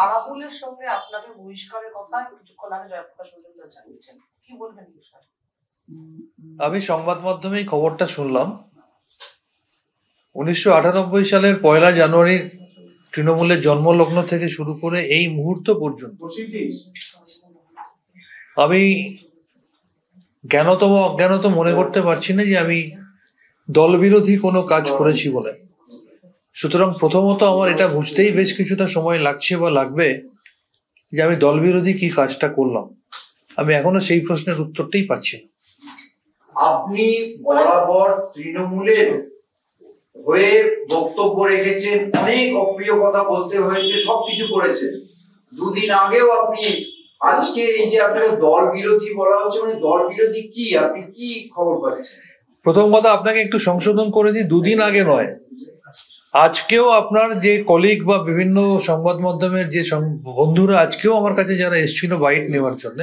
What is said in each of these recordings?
আরাবুলের সঙ্গে আপনাকে বহিষ্কারের কথা কিছুক্ষণ আগে জয়প্রকাশ মজুমদার জানিয়েছেন, কি বলবেন এই বিষয়ে? আমি সংবাদ মাধ্যমে খবরটা শুনলাম। 1998 সালের 1 জানুয়ারি তৃণমূলের জন্মলগ্ন থেকে শুরু করে এই মুহূর্ত পর্যন্ত আমি জ্ঞানতম অজ্ঞানত মনে করতে পারছি না যে আমি দলবিরোধী কোনো কাজ করেছি বলে। সুতরাং প্রথমত আমার এটা বুঝতেই বেশ কিছুটা সময় লাগছে বা লাগবে যে আমি দলবিরোধী কি কাজটা করলাম। আমি এখনো সেই প্রশ্নের উত্তরটাই পাচ্ছি না। আপনি বরাবর তৃণমূলের হয়ে বক্তব্য রেখেছেন, অনেক অপ্রিয় কথা বলতে হয়েছে, সবকিছু করেছেন। দুদিন আগেও আপনি, আজকে এই যে আপনাকে দল বিরোধী বলা হচ্ছে, মানে দল বিরোধী কি, আপনি কি খবর পাচ্ছেন? প্রথম কথা আপনাকে একটু সংশোধন করে দিই, দুদিন আগে নয়, আজকেও আপনার যে কলিগ বা বিভিন্ন সংবাদ মাধ্যমের যে বন্ধুরা আজকেও আমার কাছে যারা এসেছিল বাইট নেওয়ার জন্য,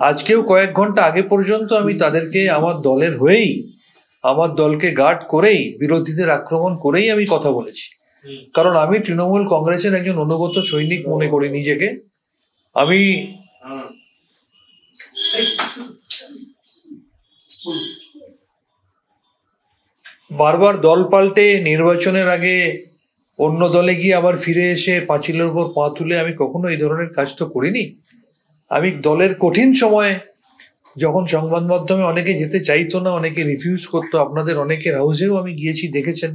আজকেও কয়েক ঘন্টা আগে পর্যন্ত আমি তাদেরকে আমার দলের হয়েই, আমার দলকে গার্ড করেই, বিরোধীদের আক্রমণ করেই আমি কথা বলেছি। কারণ আমি তৃণমূল কংগ্রেসের একজন অনুগত সৈনিক মনে করি নিজেকে। আমি বারবার দল পাল্টে নির্বাচনের আগে অন্য দলে গিয়ে আবার ফিরে এসে পাঁচিলের উপর পা তুলে আমি কখনো এই ধরনের কাজ তো করিনি। আমি দলের কঠিন সময়ে, যখন সংবাদ মাধ্যমে অনেকে যেতে চাইতো না, অনেকে রিফিউজ করতো, আপনাদের অনেকের হাউসেও আমি গিয়েছি, দেখেছেন।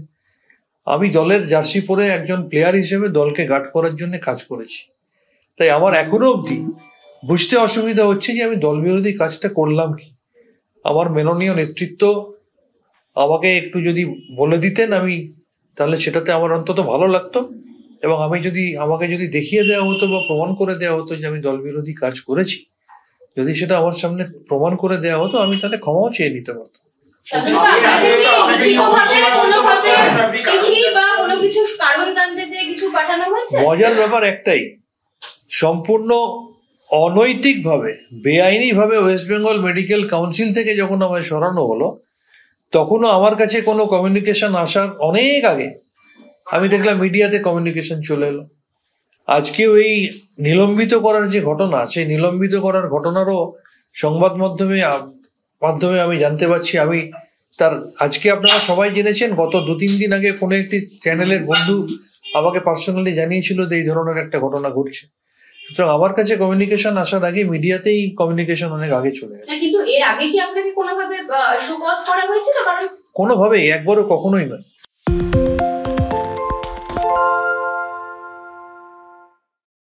আমি দলের জার্সি পরে একজন প্লেয়ার হিসেবে দলকে গার্ড করার জন্য কাজ করেছি। তাই আমার এখনো অবধি বুঝতে অসুবিধা হচ্ছে যে আমি দল বিরোধী কাজটা করলাম কি। আমার মাননীয় নেতৃত্ব আমাকে একটু যদি বলে দিতেন আমি, তাহলে সেটাতে আমার অন্তত ভালো লাগতো। এবং আমাকে যদি দেখিয়ে দেওয়া হতো বা প্রমাণ করে দেওয়া হতো যে আমি দল বিরোধী কাজ করেছি, যদি সেটা আমার সামনে প্রমাণ করে দেওয়া হতো, আমি তাহলে ক্ষমাও চেয়ে নিতে পারতাম। মজার ব্যাপার একটাই, সম্পূর্ণ অনৈতিকভাবে, বেআইনিভাবে ওয়েস্ট বেঙ্গল মেডিকেল কাউন্সিল থেকে যখন আমায় সরানো হলো, তখনও আমার কাছে কোনো কমিউনিকেশন আসার অনেক আগে আমি দেখলাম মিডিয়াতে কমিউনিকেশন চলে এলো। আজকেও এই নিলম্বিত করার যে ঘটনা, সেই নিলম্বিত করার ঘটনারও সংবাদ মাধ্যমে আমি জানতে পারছি। আমি আজকে আপনারা সবাই জেনেছেন, গত 2-3 দিন আগে কোনো একটি চ্যানেলের বন্ধু আমাকে পার্সোনালি জানিয়েছিল যে এই ধরনের একটা ঘটনা ঘটছে। সুতরাং আমার কাছে কমিউনিকেশন আসার আগে মিডিয়াতেই কমিউনিকেশন অনেক আগে চলে গেছে। কিন্তু এর আগে কি আপনাকে কোনোভাবে শোকজ করা হয়েছিল? কারণ কোনোভাবেই, একবারও, কখনোই নয়।